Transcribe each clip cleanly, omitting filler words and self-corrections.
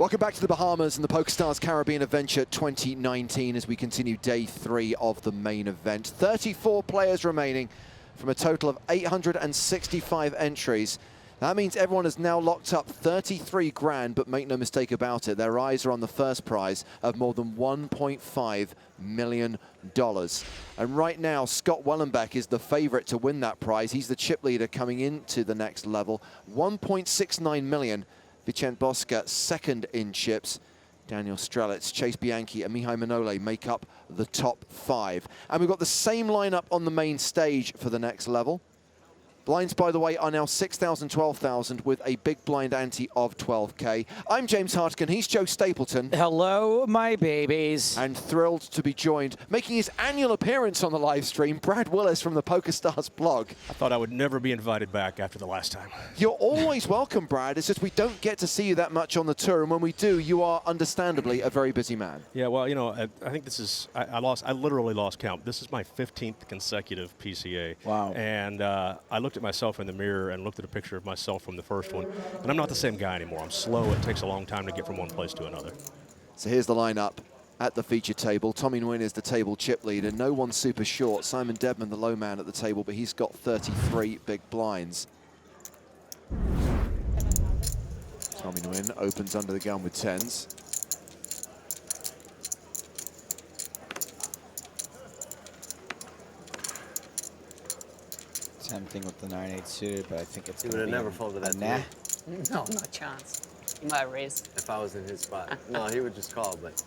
Welcome back to the Bahamas and the PokerStars Caribbean Adventure 2019 as we continue day 3 of the main event. 34 players remaining from a total of 865 entries. That means everyone has now locked up 33 grand, but make no mistake about it, their eyes are on the first prize of more than $1.5 million. And right now, Scott Wellenbach is the favorite to win that prize. He's the chip leader coming into the next level. 1.69 million. Vicent Bosca second in chips. Daniel Strelitz, Chase Bianchi and Mihai Manole make up the top 5. And we've got the same lineup on the main stage for the next level. Blinds, by the way, are now 6,000, 12,000 with a big blind ante of 12K. I'm James Hartigan. He's Joe Stapleton. Hello, my babies. And thrilled to be joined, making his annual appearance on the live stream, Brad Willis from the PokerStars blog. I thought I would never be invited back after the last time. You're always welcome, Brad. It's just we don't get to see you that much on the tour, and when we do, you are understandably a very busy man. Yeah, well, you know, I think this is, I literally lost count. This is my 15th consecutive PCA. Wow. And I looked at myself in the mirror and looked at a picture of myself from the first one, and I'm not the same guy anymore. I'm slow. It takes a long time to get from one place to another. So here's the lineup at the feature table. Tommy Nguyen is the table chip leader. No one super short. Simon Deadman, the low man at the table, but he's got 33 big blinds. Tommy Nguyen opens under the gun with 10s. Tempting with the 9-8 suited, but I think it's going He to would be have never folded that. nah. No, no chance. He might raise. If I was in his spot. No, he would just call, but.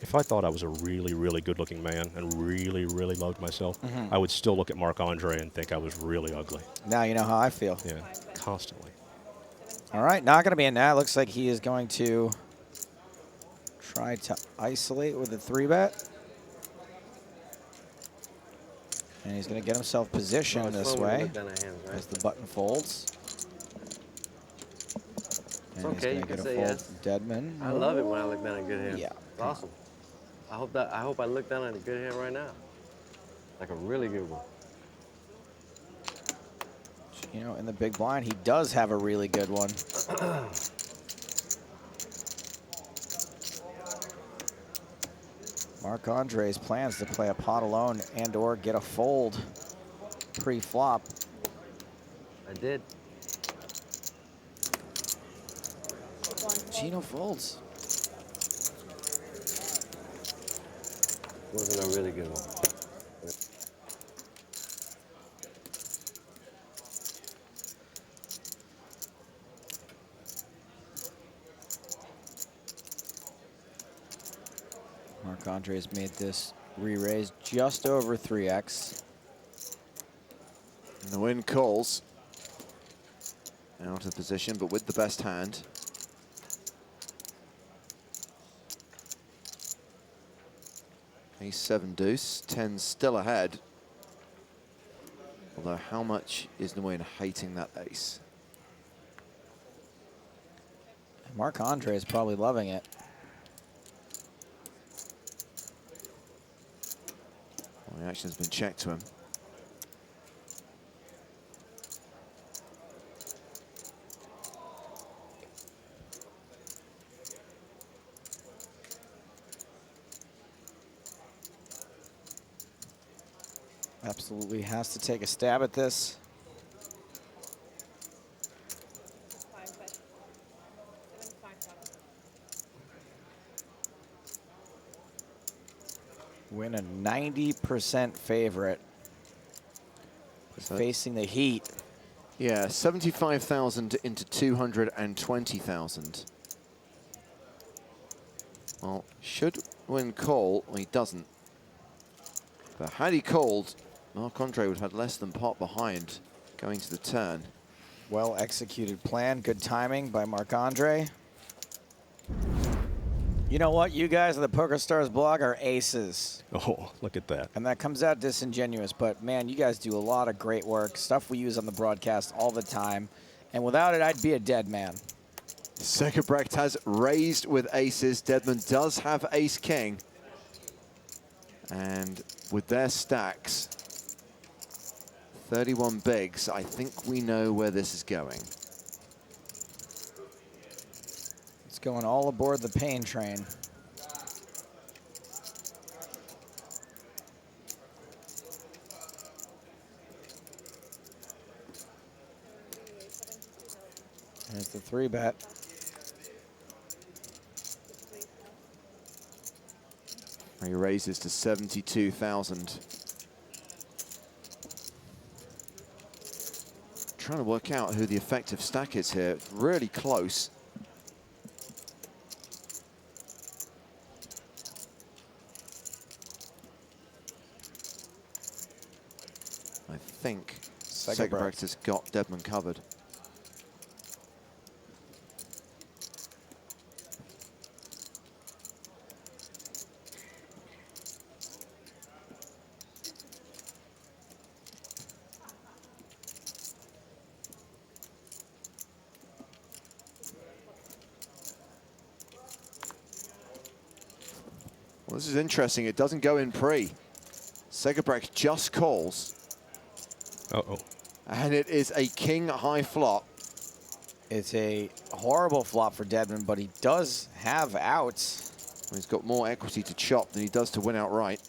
If I thought I was a really, really good-looking man and really, really loved myself, I would still look at Marc-Andre and think I was really ugly. Now you know how I feel. Yeah, constantly. All right, not going to be a nah. Looks like he is going to try to isolate with a 3-bet. And he's going to get himself positioned this way as the button folds. And he's okay, going to get a fold yes. from Deadman. I love it when I look down at a good hand. Yeah. It's awesome. I hope I look down at a good hand right now. Like a really good one. You know, in the big blind, he does have a really good one. Marc-Andre's plans to play a pot alone and or get a fold pre-flop. I did. Chino folds. Wasn't a really good one. Marc-Andre's made this re-raise just over 3x. And the win calls. Out of position, but with the best hand. Ace 7 deuce, 10 still ahead. Although how much is Nguyen hating that ace? Marc-Andre is probably loving it. Well, the action has been checked to him. Absolutely has to take a stab at this. Win a 90% favorite. So facing the heat. Yeah, 75,000 into 220,000. Well, should win call, well, he doesn't. But had he called, Marc-Andre would have had less than pot behind going to the turn. Well executed plan, good timing by Marc-Andre. You know what? You guys at the PokerStars blog are aces. Oh, look at that. And that comes out disingenuous, but man, you guys do a lot of great work, stuff we use on the broadcast all the time. And without it, I'd be a dead man. Sekebrecht has raised with aces. Deadman does have ace-king. And with their stacks, 31 bigs, I think we know where this is going. going all aboard the pain train. There's the 3-bet. He raises to 72,000. Trying to work out who the effective stack is here. It's really close. I think Segebrecht has got Deadman covered. Well, this is interesting. It doesn't go in pre. Segebrecht just calls. Uh-oh. And it is a king high flop. It's a horrible flop for Deadman, but he does have outs. He's got more equity to chop than he does to win outright.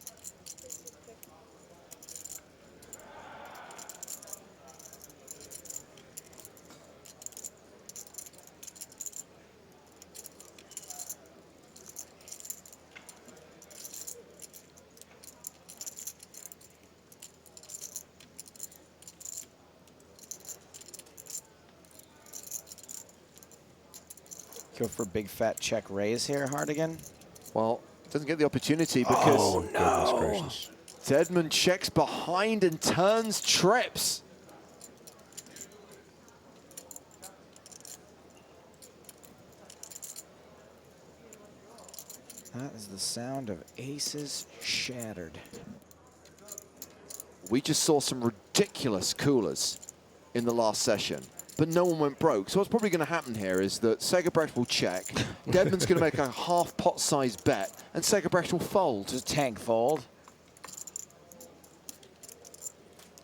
Go for big fat check raise here, Hardigan. Well, doesn't get the opportunity because Oh, goodness gracious. Deadman checks behind and turns trips. That is the sound of aces shattered. We just saw some ridiculous coolers in the last session, but no one went broke. So what's probably going to happen here is that Segebrecht will check, Deadman's going to make a half pot size bet, and Segebrecht will fold. Just tank fold.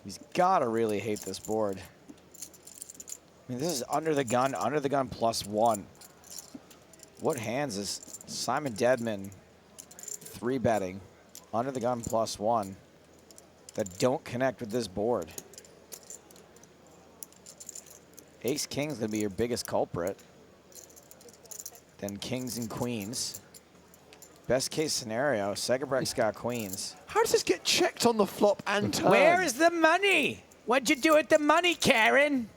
He's got to really hate this board. I mean, this is under the gun +1. What hands is Simon Deadman 3-betting under the gun +1 that don't connect with this board? Ace King's gonna be your biggest culprit. Then kings and queens. Best case scenario, Segebrecht's got queens. How does this get checked on the flop and turn? Where is the money? What'd you do with the money, Karen?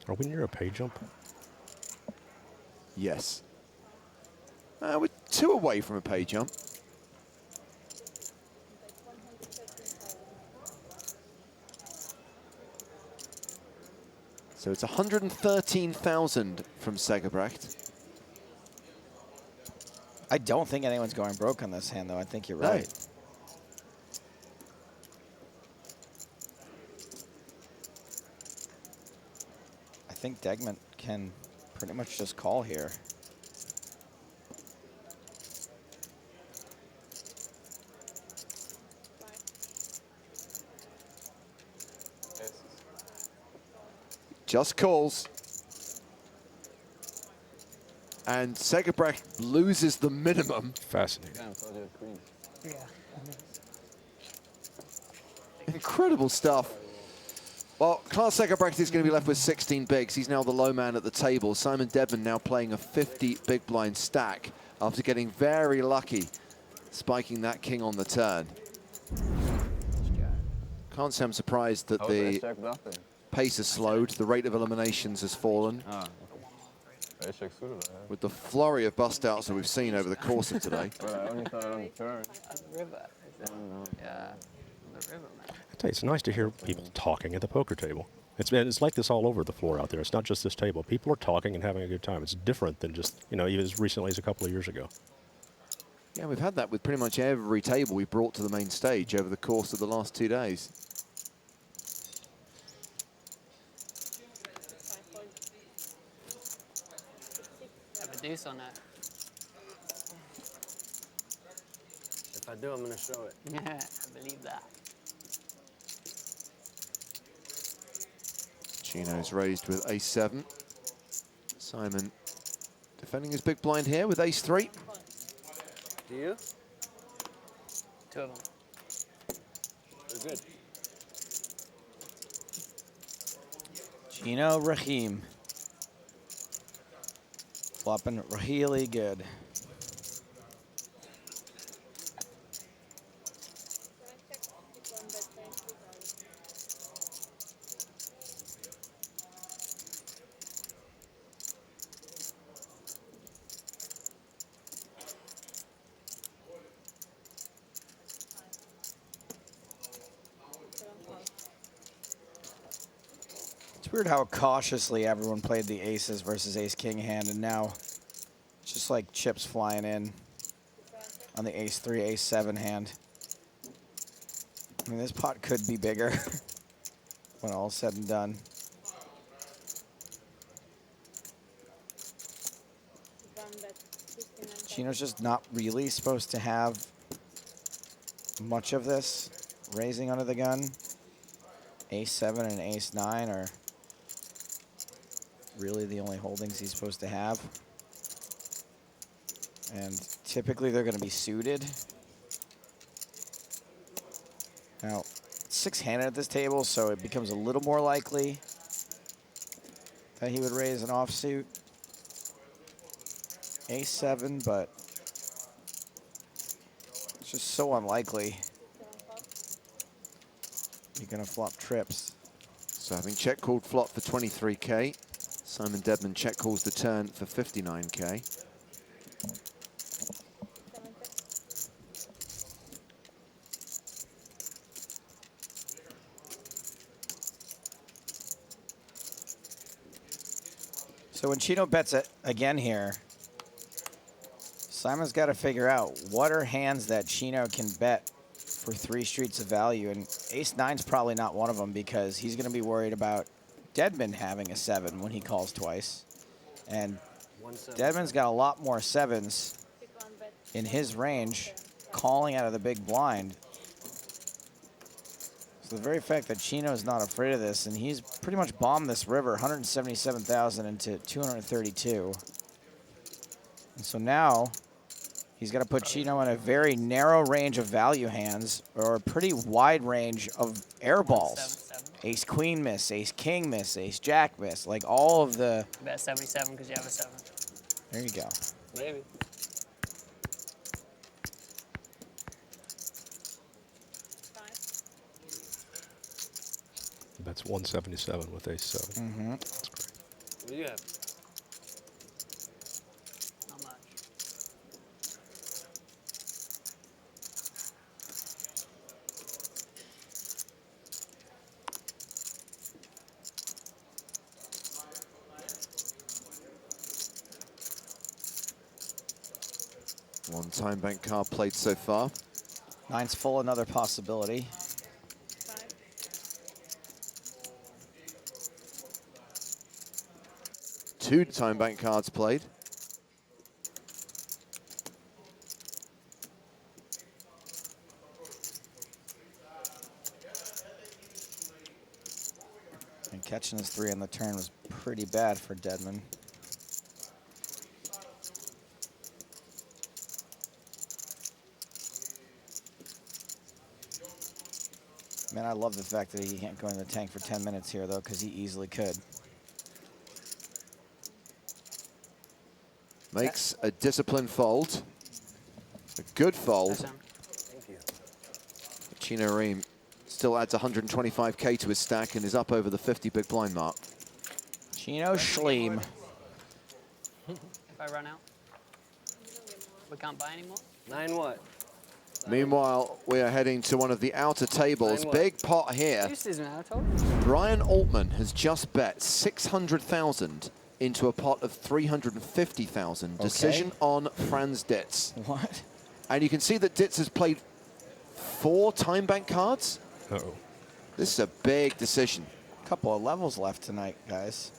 Are we near a pay jump? Yes. We're 2 away from a pay jump. So it's 113,000 from Segebrecht. I don't think anyone's going broke on this hand, though. I think you're right. I think Deadman can pretty much just call here. Just calls. And Segebrecht loses the minimum. Fascinating. Yeah. Incredible stuff. Well, Klaus Segebrecht is going to be left with 16 bigs. He's now the low man at the table. Simon Deadman now playing a 50 big blind stack after getting very lucky, spiking that king on the turn. Can't say I'm surprised that the pace has slowed. The rate of eliminations has fallen. With the flurry of bust outs that we've seen over the course of today. On the river. Yeah. On the river, man. I tell you, it's nice to hear people talking at the poker table. It's like this all over the floor out there. It's not just this table. People are talking and having a good time. It's different than just, you know, even as recently as a couple of years ago. Yeah, we've had that with pretty much every table we brought to the main stage over the course of the last 2 days. deuce or no? If I do, I'm gonna show it. Yeah, I believe that. Chino's raised with ace-7. Simon defending his big blind here with ace-3. Do you? 2 of them. They're good. Chino Rheem. Flopping really good. It's weird how cautiously everyone played the aces versus ace-king hand, and now it's just like chips flying in on the ace-3, ace-7 hand. I mean, this pot could be bigger when all's said and done. Chino's just not really supposed to have much of this raising under the gun. Ace-7 and ace-9 are really the only holdings he's supposed to have. And typically they're going to be suited. Now, it's six-handed at this table, so it becomes a little more likely that he would raise an offsuit. Ace-7, but it's just so unlikely you're going to flop trips. So having check called flop for 23K, Simon Deadman check calls the turn for 59K. So when Chino bets it again here, Simon's got to figure out what are hands that Chino can bet for 3 streets of value, and ace-9's probably not one of them because he's going to be worried about Deadman having a 7 when he calls twice. And Deadman's got a lot more 7s in his range calling out of the big blind. So the very fact that Chino's not afraid of this, and he's pretty much bombed this river, 177,000 into 232. And so now he's got to put Chino in a very narrow range of value hands or a pretty wide range of air balls. Ace-queen miss, ace-king miss, ace-jack miss, like all of the... You bet 77 because you have a 7. There you go. Maybe. That's 177 with ace-7. Mm-hmm. That's great. What do you have? Not much. One time bank card played so far. 9's full, another possibility. Two time bank cards played. And catching his 3 on the turn was pretty bad for Deadman. Man, I love the fact that he can't go in the tank for 10 minutes here, though, because he easily could. Makes a disciplined fold. A good fold. Thank you. Chino Rheem still adds 125K to his stack and is up over the 50 big blind mark. Chino Schleem. If I run out, we can't buy anymore. 9 what? Meanwhile, we are heading to one of the outer tables. Nine what? Big pot here. Deuce isn't out, I told you. Brian Altman has just bet 600,000 into a pot of 350,000. Okay. Decision on Franz Ditz. What? And you can see that Ditz has played 4 time bank cards. Uh-oh. This is a big decision. Couple of levels left tonight, guys.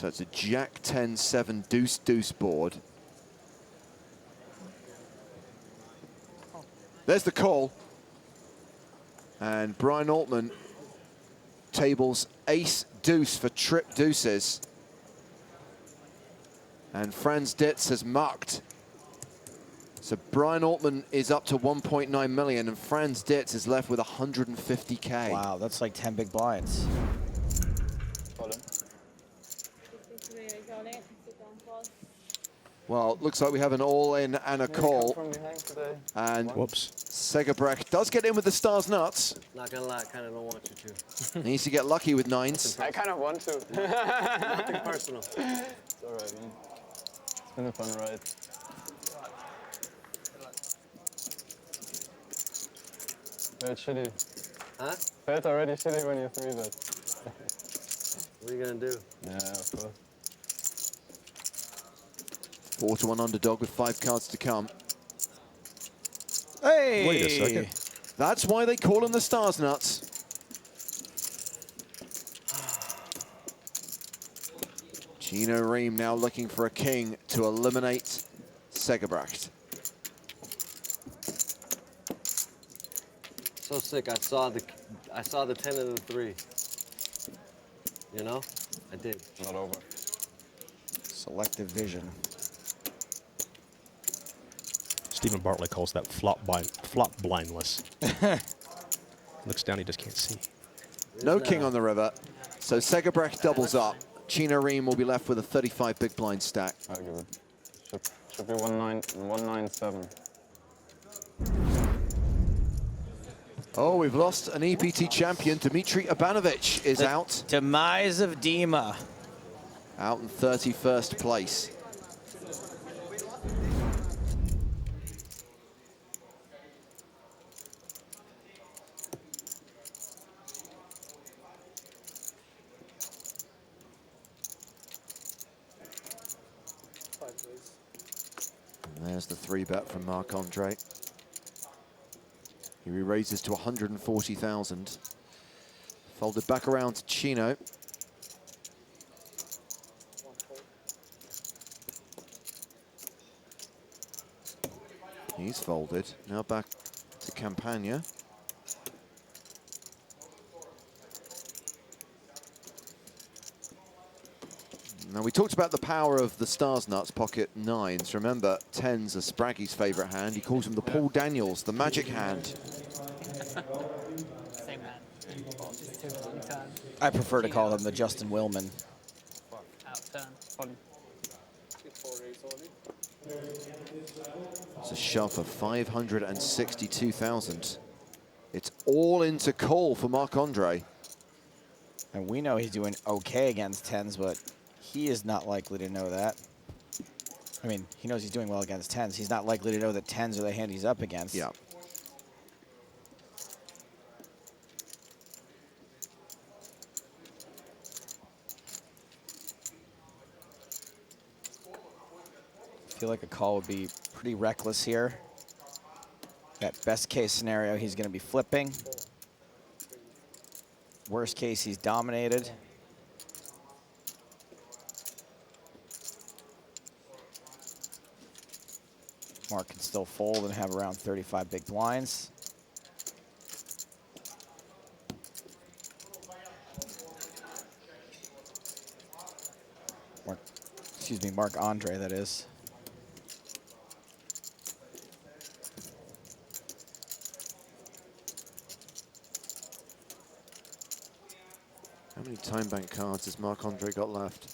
So it's a Jack 10, 7, deuce, deuce board. There's the call. And Brian Altman tables ace deuce for trip deuces. And Franz Ditz has mucked. So Brian Altman is up to 1.9 million and Franz Ditz is left with 150K. Wow, that's like 10 big blinds. Well, it looks like we have an all-in and a call. And Whoops. Segerbrecht does get in with the stars nuts. Not gonna lie, I kind of don't want you to. Needs to get lucky with nines. I kind of want to. Nothing personal. It's all right, man. It's been a fun ride. Felt shitty. Huh? Felt already shitty when you threw that. What are you gonna do? Yeah, of course. 4-1 underdog with 5 cards to come. Hey! Wait a second. That's why they call him the stars nuts. Chino Rheem now looking for a king to eliminate Segerbrecht. So sick. I saw the 10 and the 3. You know, I did. Not over. Selective vision. Stephen Bartlett calls that flop blindless. Looks down, he just can't see. No king on the river. So Segerbrecht doubles up. Chino Rheem will be left with a 35 big blind stack. I'll give it. Should be 197. Oh, we've lost an EPT champion. Dmitry Abanovic is out. Demise of Dima. Out in 31st place. And there's the 3-bet from Marc-Andre. He re-raises to 140,000. Folded back around to Chino. He's folded. Now back to Campagna. Now, we talked about the power of the stars nuts, pocket nines. Remember, 10's are Spraggy's favorite hand. He calls him the Paul Daniels, the magic hand. Same hand. Just 2 long turn. I prefer to call him the Justin Willman. Out turn. It's a shove of 562,000. It's all into call for Marc-Andre. And we know he's doing okay against 10s, but he is not likely to know that. I mean, he knows he's doing well against 10s. He's not likely to know that 10s are the hand he's up against. Yeah. I feel like a call would be pretty reckless here. At best case scenario, he's going to be flipping. Worst case, he's dominated. Mark can still fold and have around 35 big blinds. Marc-Andre, that is. How many time bank cards has Marc-Andre got left?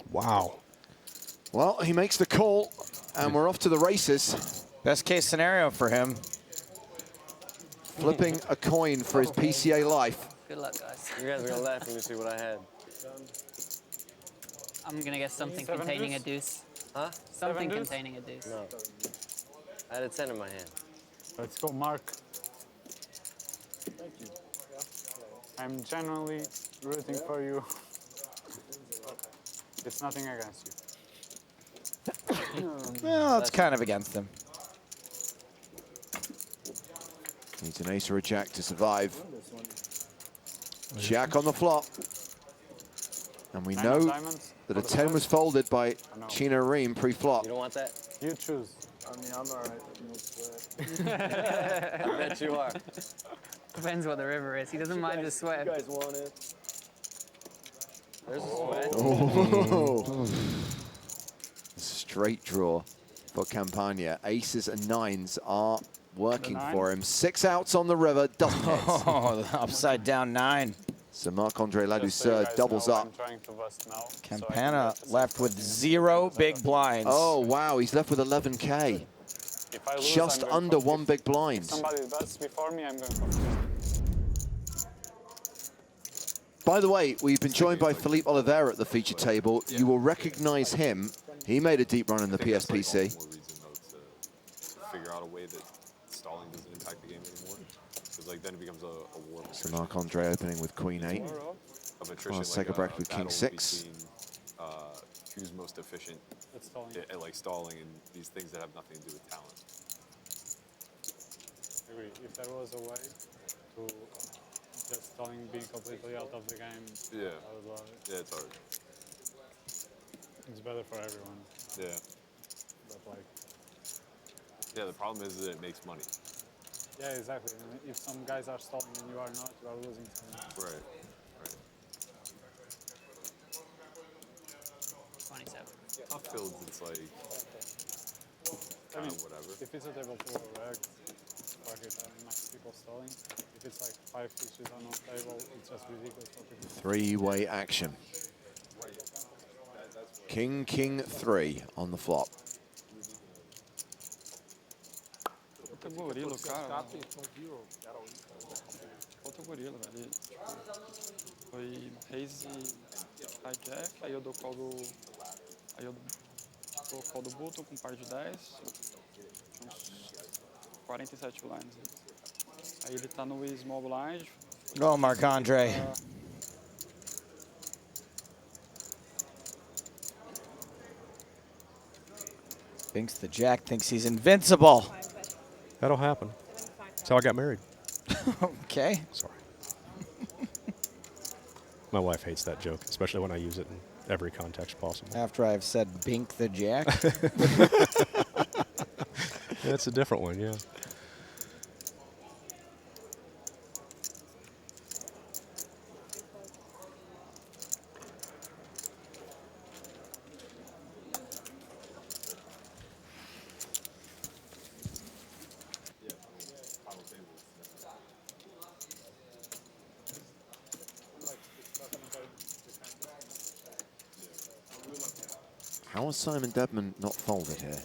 Wow. Well, he makes the call, and we're off to the races. Best case scenario for him. Flipping a coin for his PCA life. Good luck, guys. You guys are gonna laugh when you see what I had. I'm gonna get something containing a deuce. Huh? Something containing a deuce. No. I had a 10 in my hand. Let's go, Mark. I'm genuinely rooting for you. It's nothing against you. Well, it's kind of against him. Needs an ace or a jack to survive. Jack on the flop. And we 9 know of diamonds that for a the 10 flush. was folded by No. Chino Rheem pre-flop. You don't want that? You choose. I mean, I'm all right with no sweat. I bet you are. Depends what the river is. He doesn't mind the sweat. You guys want it? There's a sweat. Oh. Straight draw for Campagna. Aces and nines are working The nine? for him. 6 outs on the river, doesn't hit. Oh, the upside down 9. So Marc-Andre Just so you Ladouceur guys doubles know, up. I'm trying to bust now. Campana left with 0 big blinds. Oh, wow, he's left with 11K. If I lose, Just I'm going under for 1 big blind. If somebody bets before me, I'm going for 50. By the way, we've been joined by Philippe Oliveira at the feature table. You will recognize him. He made a deep run in the PSPC. More reason, though, to figure out a way that stalling doesn't impact the game anymore. Because like then it becomes a war. So Marc-Andre opening with Queen 8. Of attrition, Sega Brecht with King battle 6. between, who's most efficient It's stalling. at like stalling and these things that have nothing to do with talent. Agree. If there was a way to just stalling being completely out of the game, Yeah. I would love it. Yeah, it's hard. It's better for everyone. Yeah. But like, Yeah, the problem is that it makes money. yeah, exactly. And if some guys are stalling and you are not, you are losing some money. Right. Right. 27. Tough fields, it's like I mean, whatever. if it's a table full of rags, fuck it, I don't mind people stalling. If it's like 5 fishes on one table, it's just ridiculous for people. 3-way action. King, King 3 on the flop. Puta gorila, cara. Puta gorila, velho. Ele, tipo, foi raise e hijack, aí eu dou call do... Aí eu dou call do button com par de 10. Uns 47 blinds. Aí ele tá no small blind. Oh, Marc-Andre. Thinks the Jack thinks he's invincible. That'll happen. That's how I got married. Okay. Sorry. My wife hates that joke, especially when I use it in every context possible. After I've said bink the Jack. That's a different one, yeah. How was Simon Deadman not folded here?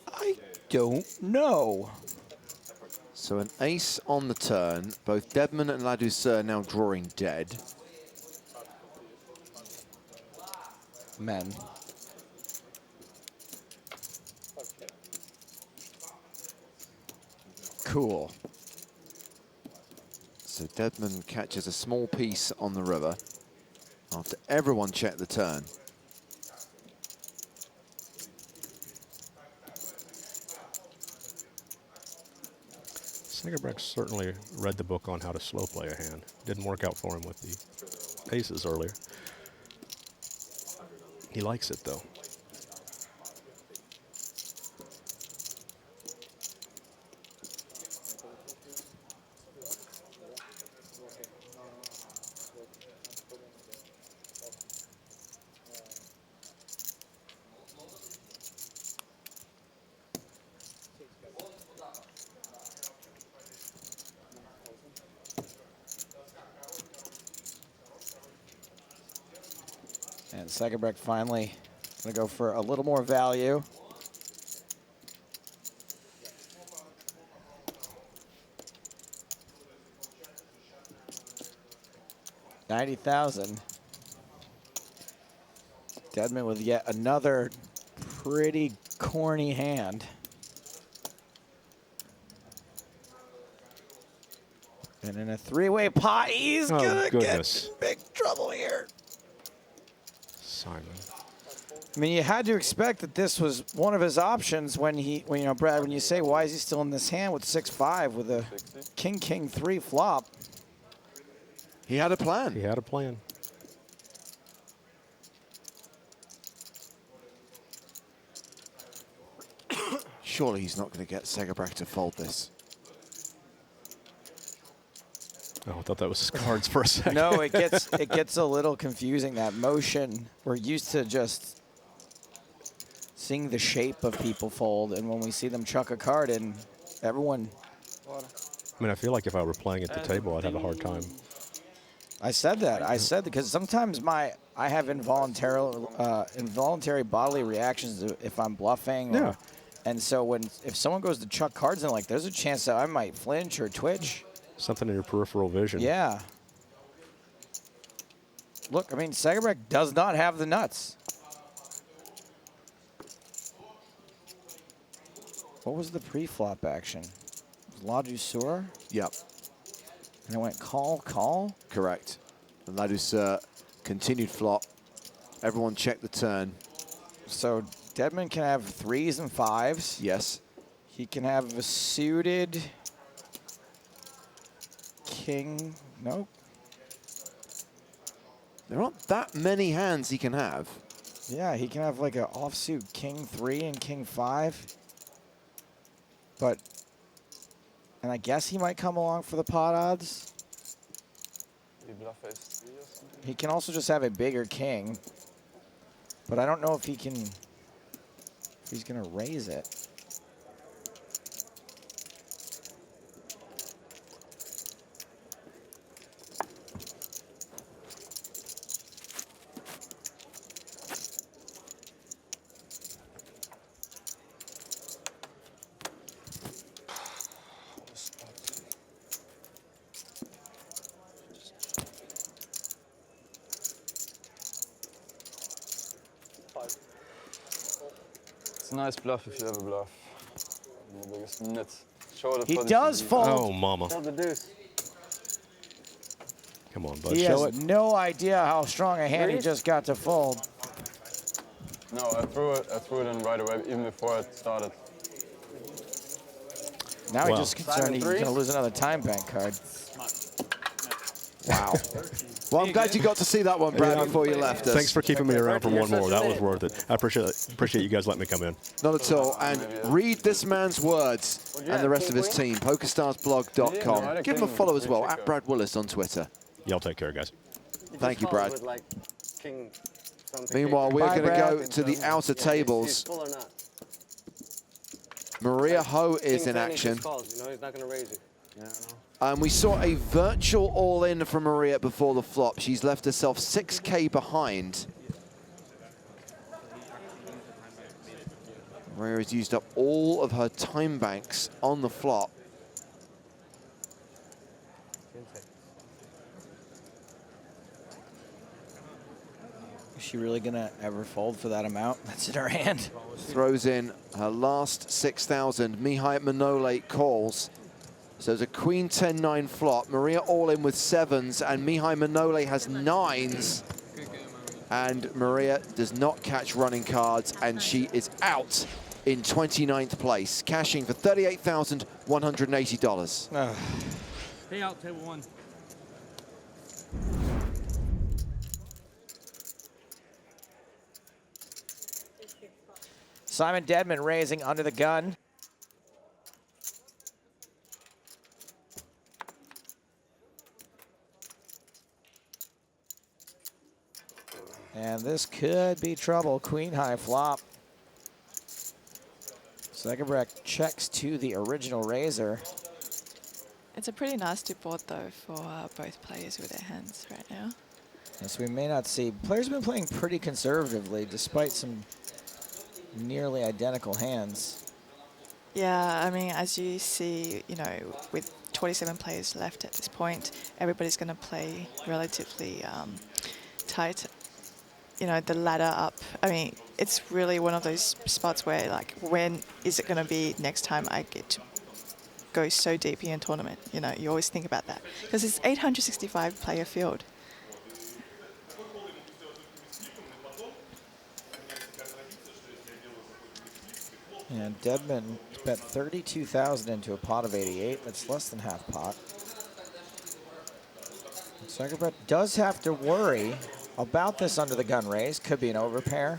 I don't know. So an ace on the turn. Both Deadman and Ladouceur now drawing dead. Men. Cool. So Deadman catches a small piece on the river after everyone checked the turn. Segerbrecht certainly read the book on how to slow play a hand. Didn't work out for him with the aces earlier. He likes it, though. And Segerbrecht finally going to go for a little more value. $90,000. Deadman with yet another pretty corny hand. And in a 3-way pot, he's Oh, gonna goodness. get in big trouble here. Simon. I mean, you had to expect that this was one of his options when you know, Brad, when you say, why is he still in this hand with 6-5 with a king 3 flop? He had a plan. He had a plan. Surely he's not going to get Segerbrecht to fold this. Oh, I thought that was his cards for a second. No, it gets a little confusing, that motion. We're used to just seeing the shape of people fold, and when we see them chuck a card in, everyone... I mean, I feel like if I were playing at the table, I'd have a hard time. I said that. I said because sometimes I have involuntary bodily reactions if I'm bluffing. Yeah. And so if someone goes to chuck cards in, like, there's a chance that I might flinch or twitch. Something in your peripheral vision. Yeah. Look, I mean, Segerbrecht does not have the nuts. What was the pre-flop action? La Douceur? Yep. And it went call, call? Correct. And La Douceur continued flop. Everyone checked the turn. So Deadman can have 3s and 5s. Yes. He can have a suited king. Nope. There aren't that many hands he can have. Yeah, he can have like an offsuit king 3 and king 5. But, and I guess he might come along for the pot odds. Maybe bluff ace 3 or something. He can also just have a bigger king. But I don't know if he can, if he's going to raise it. It's a nice bluff if you have a bluff. The biggest nut. Show the He position does deep. fold. Oh, mama. Show the deuce. Come on, bud. He Show has it. no idea how strong a hand he just got to fold. No, I threw it in right away, even before it started. Now Wow. he's just concerned he's Simon, going to threes? lose another time bank card. Wow. Well, I'm glad you got to see that one, Brad, before you left us. Thanks for keeping me around for You're one more. such That an was idiot. worth it. I appreciate you guys letting me come in. Not at all. And read this man's words and the rest of his team. PokerStarsblog.com. Give him a follow as well, at Brad Willis on Twitter. Y'all take care, guys. Thank you, Follows Brad. with, like, king something. Meanwhile, we're Bye, going to Brad. go to the outer He's tables. full or not. Maria Ho is King in 10, he action. just calls, you know, he's not going to raise you. Yeah, I know. And we saw a virtual all-in from Maria before the flop. She's left herself 6K behind. Maria has used up all of her time banks on the flop. Is she really going to ever fold for that amount that's in her hand? Throws in her last 6,000. Mihai Manole calls. So it's a queen 10-9 flop. Maria all in with 7s, and Mihai Manole has 9s. And Maria does not catch running cards, and she is out in 29th place, cashing for $38,180. Stay out, table 1. Simon Deadman raising under the gun. And this could be trouble. Queen high flop. Segerbrecht checks to the original raiser. It's a pretty nasty board, though, for both players with their hands right now. Yes, we may not see. Players have been playing pretty conservatively, despite some nearly identical hands. Yeah, I mean, as you see, you know, with 27 players left at this point, everybody's going to play relatively tight. You know, the ladder up. I mean, it's really one of those spots where, like, when is it going to be next time I get to go so deep in a tournament? You know, you always think about that. Because it's 865 player field. And Deadman bet 32,000 into a pot of 88. That's less than half pot. Zuckerberg does have to worry about this under the gun raise. Could be an overpair.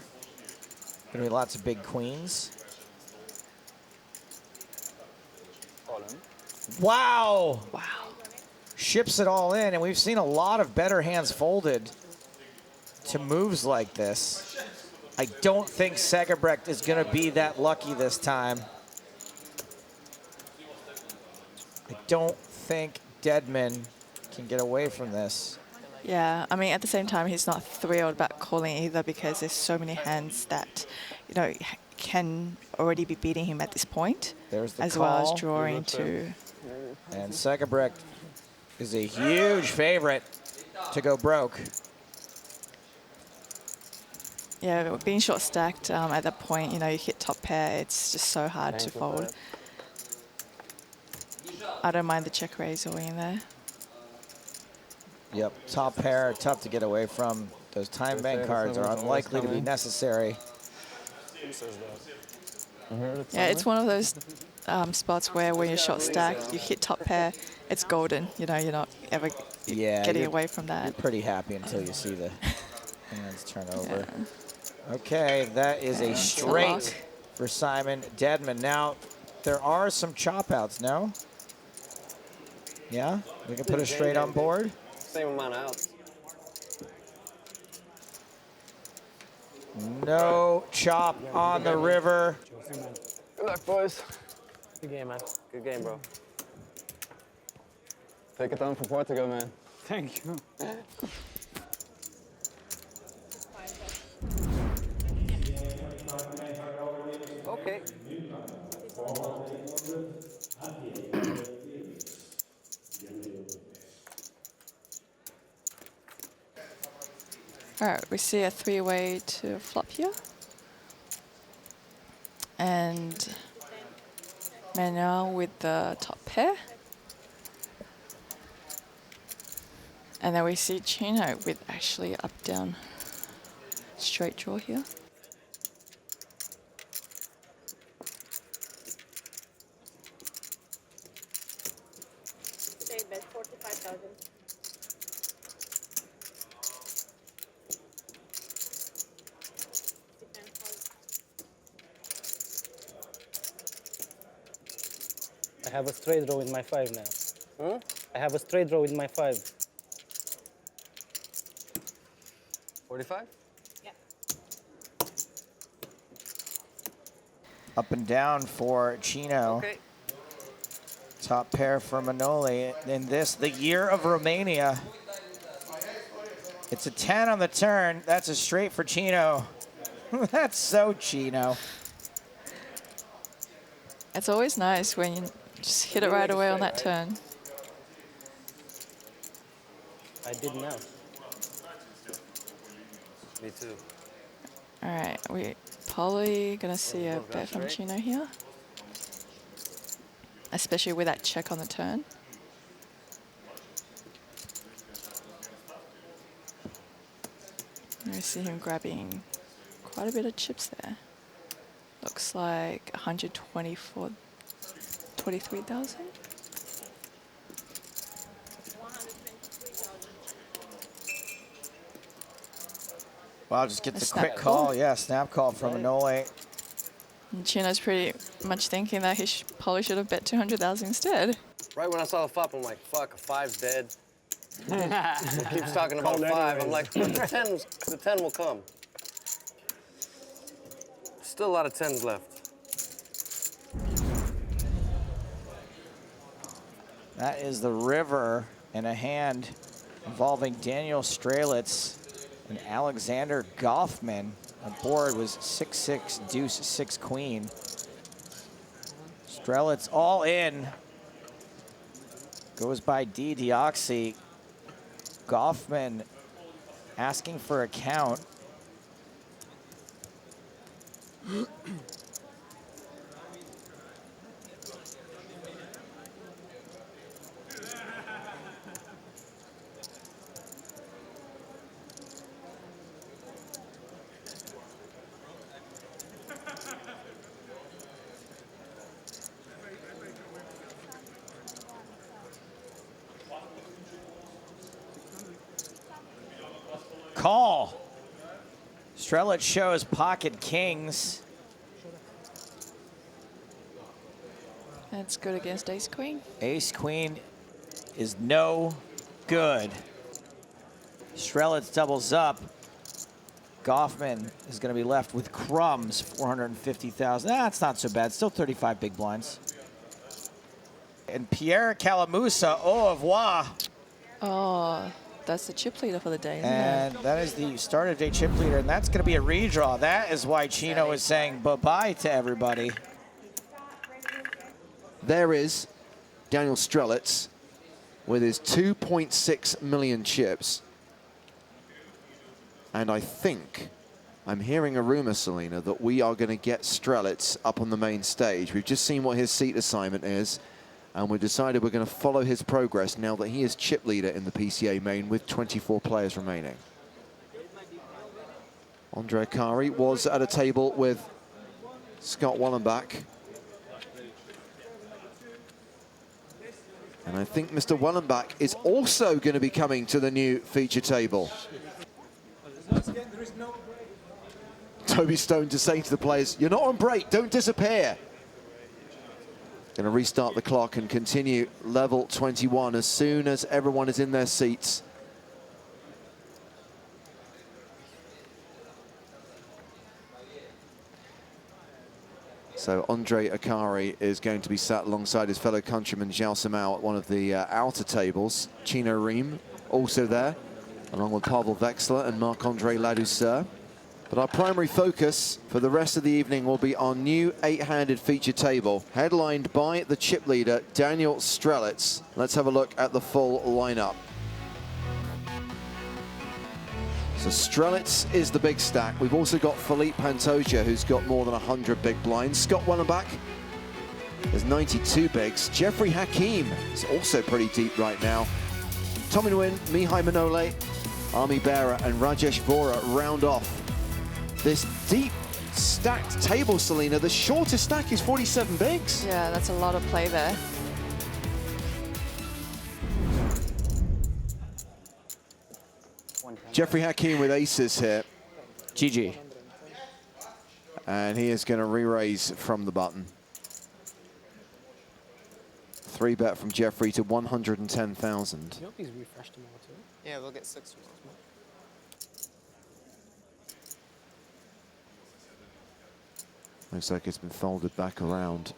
Gonna be lots of big queens. Wow! Wow. Ships it all in, and we've seen a lot of better hands folded to moves like this. I don't think Segerbrecht is going to be that lucky this time. I don't think Deadman can get away from this. Yeah, I mean, at the same time, he's not thrilled about calling either because there's so many hands that, you know, can already be beating him at this point. There's the as call. well as drawing to. And Segerbrecht is a huge favorite to go broke. Yeah, being short stacked at that point, you know, you hit top pair, it's just so hard to fold. I don't mind the check raise all in there. Yep, top pair, tough to get away from. Those time bank cards are unlikely to be necessary. Yeah, it's one of those spots where when you're short stacked, you hit top pair, it's golden. You know, you're not ever getting away from that. You're pretty happy until you see the hands turn over. Yeah. Okay, that is a straight for Simon Deadman. Now, there are some chop outs, no? Yeah, we can put a straight on board. Same amount of outs. No chop on the river. Good luck, boys. Good game, man. Good game, bro. Take it on for Portugal, man. Thank you. Okay. All right, we see a three-way to flop here. And Manuel with the top pair. And then we see Chino with actually up-down straight draw here. Today bet 45,000. I have a straight draw with my 5 now. I have a straight draw with my 5. 45? Yeah. Up and down for Chino. Okay. Top pair for Manoli. In this, the year of Romania. It's a 10 on the turn. That's a straight for Chino. That's so Chino. It's always nice when you just hit it right away on that turn. I did now. Me too. All right, we're probably gonna see a bet from Chino here, especially with that check on the turn. I see him grabbing quite a bit of chips there. Looks like 124, 23,000. Wow, just gets a quick call. Yeah, snap call from Manoli. And Chino's pretty much thinking that he probably should have bet 200,000 instead. Right when I saw the flop, I'm like, fuck, a 5's dead. He keeps talking about a 5. I'm like, the 10 will come. Still a lot of 10s left. That is the river in a hand involving Daniel Strelitz and Alexander Goffman. The board was 6-6, deuce, 6 queen. Strelitz all in. Goes by D. Deoxy. Goffman asking for a count. call. Strelitz shows pocket kings. That's good against ace queen. Ace queen is no good. Strelitz doubles up. Goffman is going to be left with crumbs, 450,000. That's not so bad. Still 35 big blinds. And Pierre Calamusa, au revoir. Oh, that's the chip leader for the day, isn't And it? that is the start of day chip leader, and that's going to be a redraw. That is why Chino is saying bye-bye to everybody. There is Daniel Strelitz with his 2.6 million chips. And I think, I'm hearing a rumor, Selena, that we are going to get Strelitz up on the main stage. We've just seen what his seat assignment is, and we've decided we're going to follow his progress now that he is chip leader in the PCA main with 24 players remaining. Andre Akari was at a table with Scott Wellenbach. And I think Mr. Wellenbach is also going to be coming to the new feature table. Toby Stone just saying to the players, you're not on break, don't disappear. Going to restart the clock and continue level 21 as soon as everyone is in their seats. So Andre Akari is going to be sat alongside his fellow countryman Zhao Simao at one of the outer tables. Chino Rheem also there, along with Pavel Vexler and Marc-Andre Ladouceur. But our primary focus for the rest of the evening will be our new 8-handed feature table, headlined by the chip leader, Daniel Strelitz. Let's have a look at the full lineup. So Strelitz is the big stack. We've also got Philippe Pantoja, who's got more than 100 big blinds. Scott Wellenbach has 92 bigs. Jeffrey Hakim is also pretty deep right now. Tommy Nguyen, Mihai Manole, Army Bearer, and Rajesh Vora round off this deep stacked table, Selena. The shortest stack is 47 bigs. Yeah, that's a lot of play there. Jeffrey Hakim with aces here. GG. And he is going to re-raise from the button. 3-bet from Jeffrey to 110,000. You hope he's refreshed them all too. Yeah, we'll get 6 tomorrow. Looks like it's been folded back around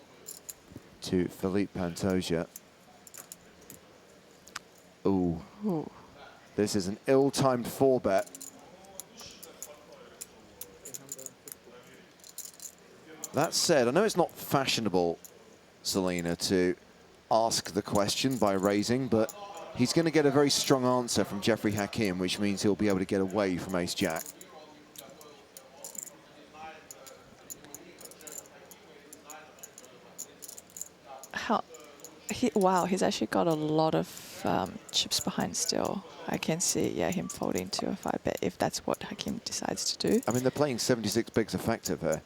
to Philippe Pantoja. Ooh. Ooh. This is an ill-timed 4-bet. That said, I know it's not fashionable, Selena, to ask the question by raising, but he's going to get a very strong answer from Jeffrey Hakim, which means he'll be able to get away from ace-jack. Wow, he's actually got a lot of chips behind still. I can see, yeah, him folding to a 5-bet if that's what Hakim decides to do. I mean, they're playing 76 bigs effective here.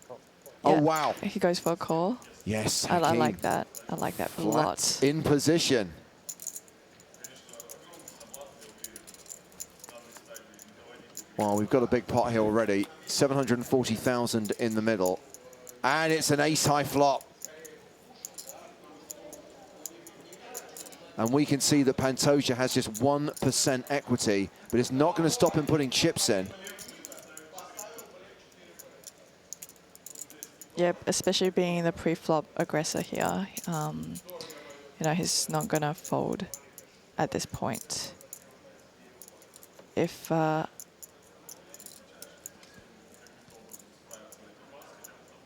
Yeah, oh, wow. He goes for a call. Yes, I Hakim. like that. I like that a lot. Flat in position. Well, we've got a big pot here already. 740,000 in the middle. And it's an ace-high flop. And we can see that Pantoja has just 1% equity, but it's not going to stop him putting chips in. Yep, especially being the pre-flop aggressor here. You know, he's not going to fold at this point. If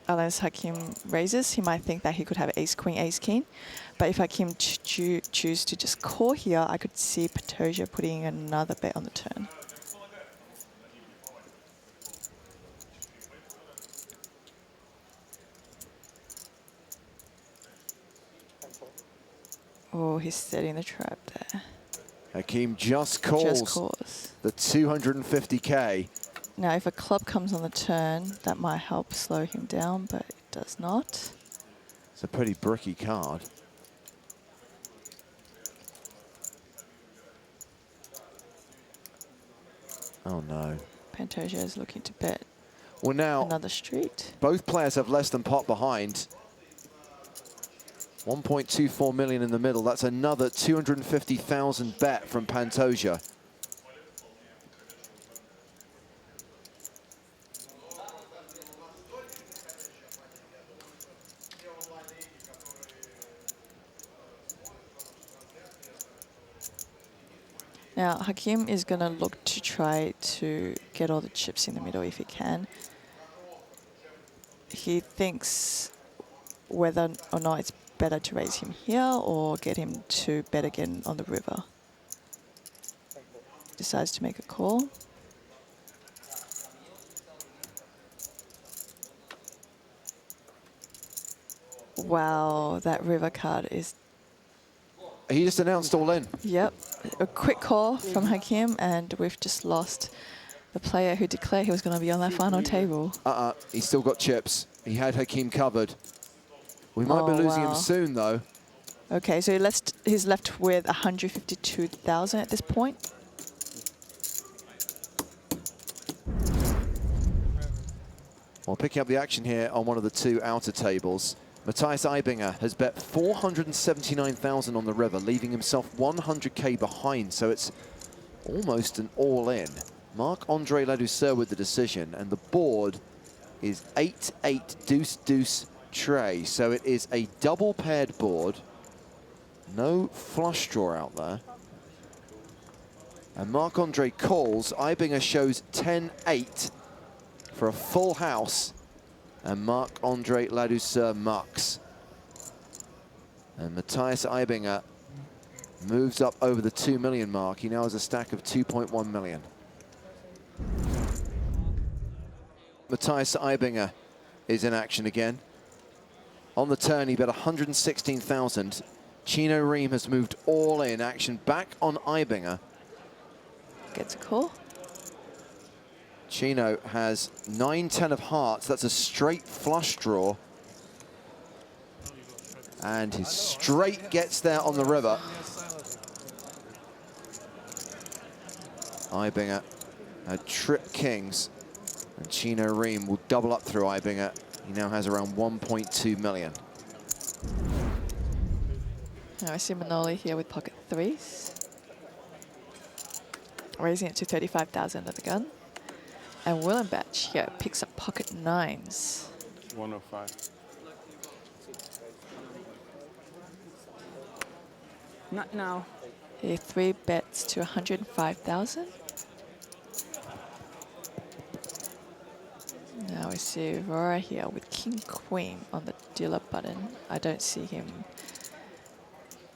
unless Hakim raises, he might think that he could have ace-queen, ace-king. But if Hakim choose to just call here, I could see Pantoja putting another bet on the turn. Oh, he's setting the trap there. Hakim just calls the 250K. Now, if a club comes on the turn, that might help slow him down, but it does not. It's a pretty bricky card. Oh, no. Pantoja is looking to bet Well, now, another street. both players have less than pot behind. 1.24 million in the middle. That's another 250,000 bet from Pantoja. Now, Hakim is going to look to try to get all the chips in the middle if he can. He thinks whether or not it's better to raise him here or get him to bet again on the river. Decides to make a call. Wow, that river card is... He just announced all in. Yep, a quick call from Hakim, and we've just lost the player who declared he was going to be on that final table. He's still got chips. He had Hakim covered. We might be losing him soon, though. Okay, so he's left with 152,000 at this point. Well, picking up the action here on one of the two outer tables, Matthias Eibinger has bet 479,000 on the river, leaving himself 100K behind, so it's almost an all-in. Marc-Andre Ladouceur with the decision, and the board is 8-8 deuce-deuce tray, so it is a double-paired board. No flush draw out there. And Marc-Andre calls. Eibinger shows 10-8 for a full house, and Marc-Andre Ladouceur mucks. And Matthias Eibinger moves up over the 2 million mark. He now has a stack of 2.1 million. Matthias Eibinger is in action again. On the turn, he bet 116,000. Chino Rheem has moved all in. Action back on Eibinger. Gets a call. Chino has 9-10 of hearts. That's a straight flush draw. And his straight gets there on the river. Eibinger had trip kings. And Chino Rheem will double up through Eibinger. He now has around 1.2 million. Now I see Manoli here with pocket threes. Raising it to 35,000 at the gun. And Wellenbach here picks up pocket nines. 105. Not now. He three bets to 105,000. Now we see Aurora here with King Queen on the dealer button. I don't see him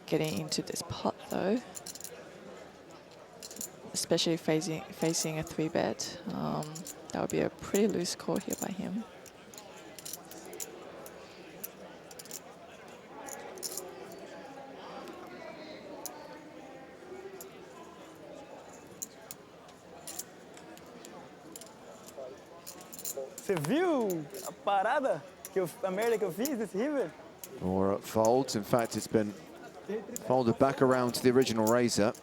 getting into this pot though. Especially facing a three bet. That would be a pretty loose call here by him. Você viu a parada a merda que eu fiz desse river? Or folds. In fact, it's been folded back around to the original razor.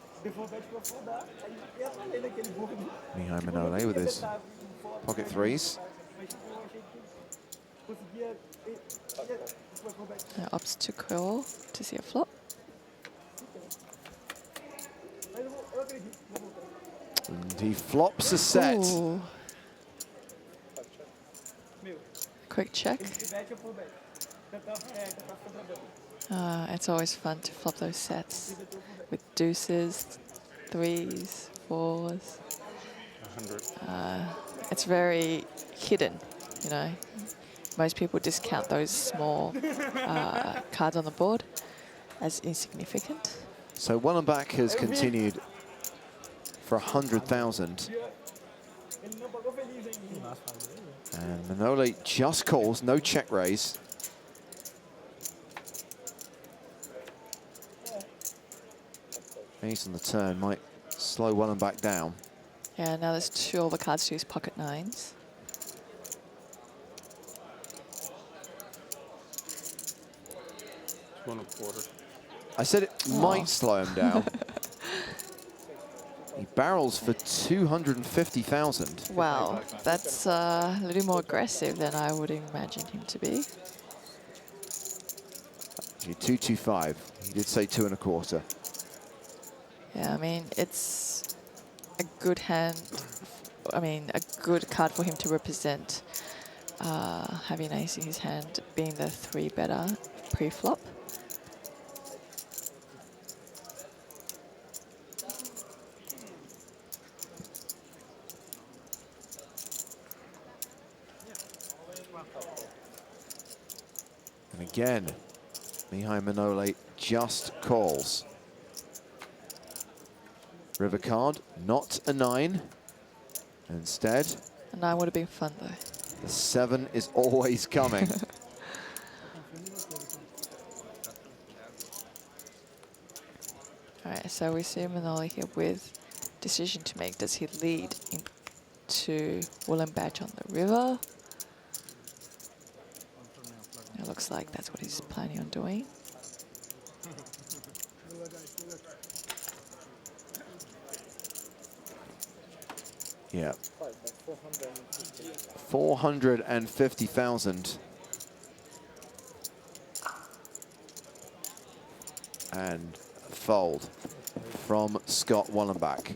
Mihai Manole with his pocket threes. Now opts to call to see a flop. And he flops a set. Ooh. Quick check. It's always fun to flop those sets with deuces, threes, fours. 100. It's very hidden, you know. Most people discount those small cards on the board as insignificant. So Wellenbach has continued for 100,000. And Manole just calls, no check raise. Ace on the turn might slow Wellenbach down. Yeah, now there's two overcards to his pocket nines. $1.25. I said it might slow him down. He barrels for 250,000. Wow, that's a little more aggressive than I would imagine him to be. 225. He did say 2.25. Yeah, I mean, it's a good hand. I mean, a good card for him to represent having ace in his hand, being the 3-better pre-flop. And again, Mihai Manole just calls. River card, not a 9. Instead, A 9 would have been fun though. the 7 is always coming. All right, so we see Manole here with decision to make. Does he lead into Wellenbach on the river? It looks like that's what he's planning on doing. Yeah. 450,000. And fold from Scott Wellenbach.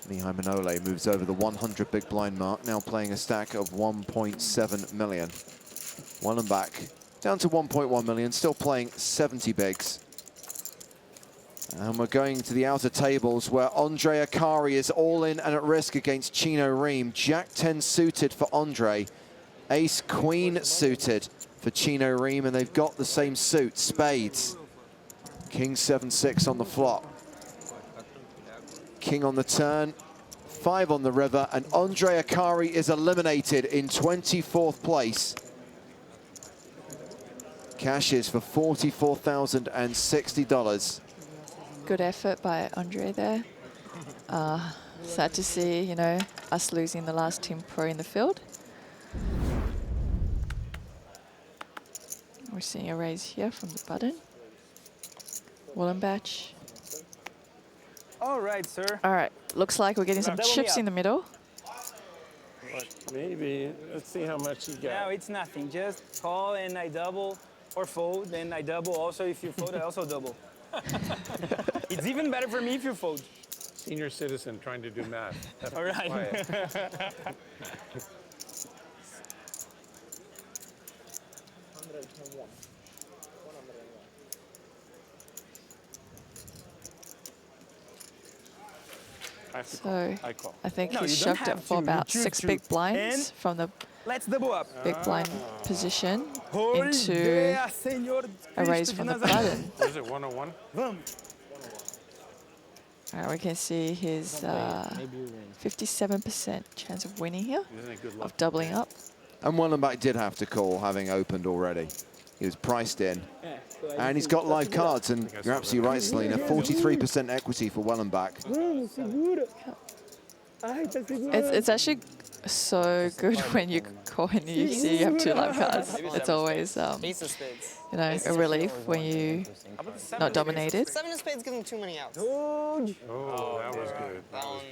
Mihai Manole moves over the 100 big blind mark, now playing a stack of 1.7 million. Wellenbach down to 1.1 million, still playing 70 bigs. And we're going to the outer tables where Andre Akari is all in and at risk against Chino Rheem. Jack 10 suited for Andre. Ace Queen suited for Chino Rheem, and they've got the same suit, spades. King 7-6 on the flop. King on the turn, 5 on the river, and Andre Akari is eliminated in 24th place. Cashes for $44,060. Good effort by Andre there. Sad to see, you know, us losing the last team pro in the field. We're seeing a raise here from the button. Wellenbach. All right, sir. All right, looks like we're getting some Double me chips up. in the middle. Maybe. Let's see how much you got. No, it's nothing. Just call and I double, or fold, then I double. Also, if you fold, I also double. It's even better for me if you fold. Senior citizen trying to do math. All right. So I think No, he you don't shoved it have for to. You about choose 6 to. big blinds And from the let's double up. big blind position Holy into idea, Senor a raise Cristo from de the Nazaré. button. Was it 101? All right, we can see his 57% chance of winning here, of doubling up. And Wellenbach did have to call, having opened already. He was priced in. And he's got live cards, and you're absolutely right, Selena. 43% equity for Wellenbach. It's actually so good when you call and you see you have 2 live cards. It's always, you know, a relief when you not dominated. 7 of spades gives him too many outs. Oh, that was good. That was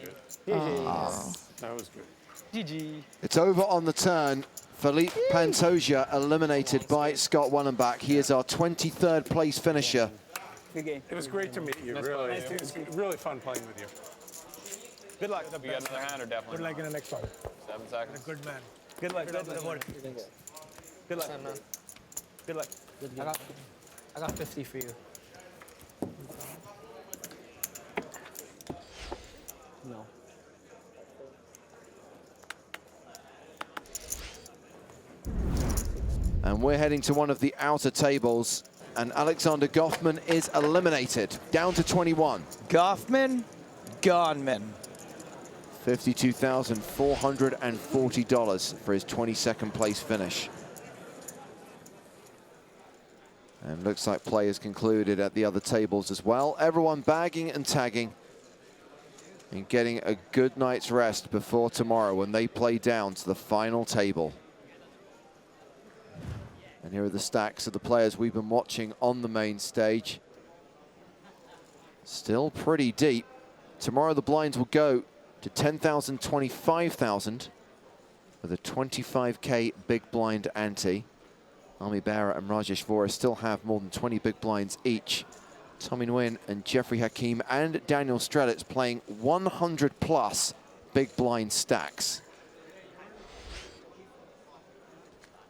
good. Oh. That was good. GG. It's over on the turn. Philippe Pantoja eliminated by Scott Wellenbach. He is our 23rd place finisher. Good game. It was great to meet you, really. It was really fun playing with you. Good luck. You got another hand or definitely? Good luck in the next one. 7 seconds. Good man. Good luck. Good luck. Good luck. Good luck. I got 50 for you. No. And we're heading to one of the outer tables, and Alexander Goffman is eliminated, down to 21. Goffman, Gonman. $52,440 for his 22nd place finish. And looks like play is concluded at the other tables as well. Everyone bagging and tagging and getting a good night's rest before tomorrow when they play down to the final table. And here are the stacks of the players we've been watching on the main stage. Still pretty deep. Tomorrow the blinds will go to 10,000, 25,000 with a 25K big blind ante. Ami Bera and Rajesh Vora still have more than 20 big blinds each. Tommy Nguyen and Jeffrey Hakim and Daniel Strelitz playing 100 plus big blind stacks.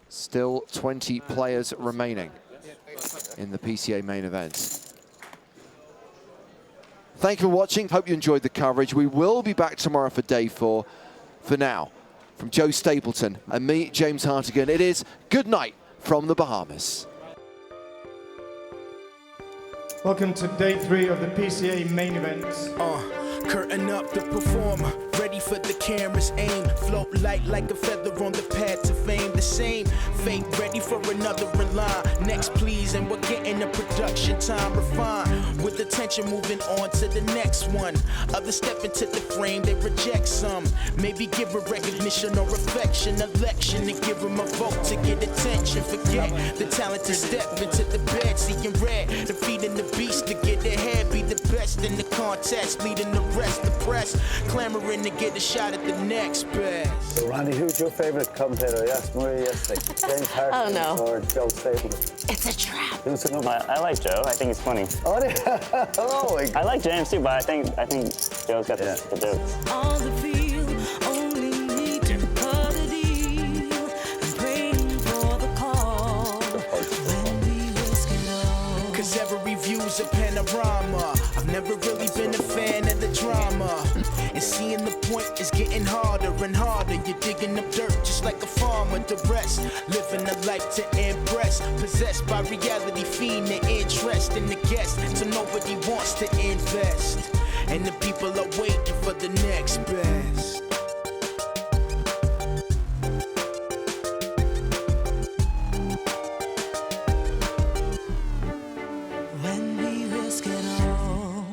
Still 20 players remaining in the PCA main event. Thank you for watching. Hope you enjoyed the coverage. We will be back tomorrow for day 4. For now, from Joe Stapleton and me, James Hartigan, it is good night from the Bahamas. Welcome to day 3 of the PCA main event. Curtain up the performer, ready for the camera's aim. Float light like a feather on the path to fame. The same fate, ready for another in line. Next please, and we're getting the production time refined. With attention moving on to the next one. Others step into the frame, they reject some. Maybe give a recognition or affection. Election and give them a vote to get attention. Forget the talent to step into the bed, seeing red. Defeating the beast to get ahead. Be the best in the contest, leading the rest. The press clamoring to get a shot at the next best. So Randy, who's your favourite commentator? Yes, Murray, yesterday. James Hartigan or Joe Stapleton? It's a trap. Who's the number? I like Joe. I think he's funny. Oh, yeah. Oh, I like James too, but I think Joe's got the jokes. All the feel, only need to cut a deal. I'm praying for the call when we risk it all. 'Cause every view's a panorama. I've never really been a fan of the drama. And seeing the point is getting harder and harder. You're digging up dirt just like a farmer. The rest, living a life to impress. Possessed by reality, fiend the interest in the guest. So nobody wants to invest. And the people are waiting for the next best. When we risk it all.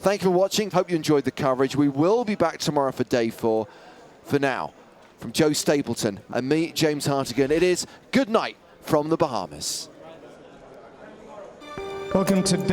Thank you for watching. Hope you enjoyed the coverage. We will be back tomorrow for day 4. For now, from Joe Stapleton and me, James Hartigan, it is good night from the Bahamas. Welcome to day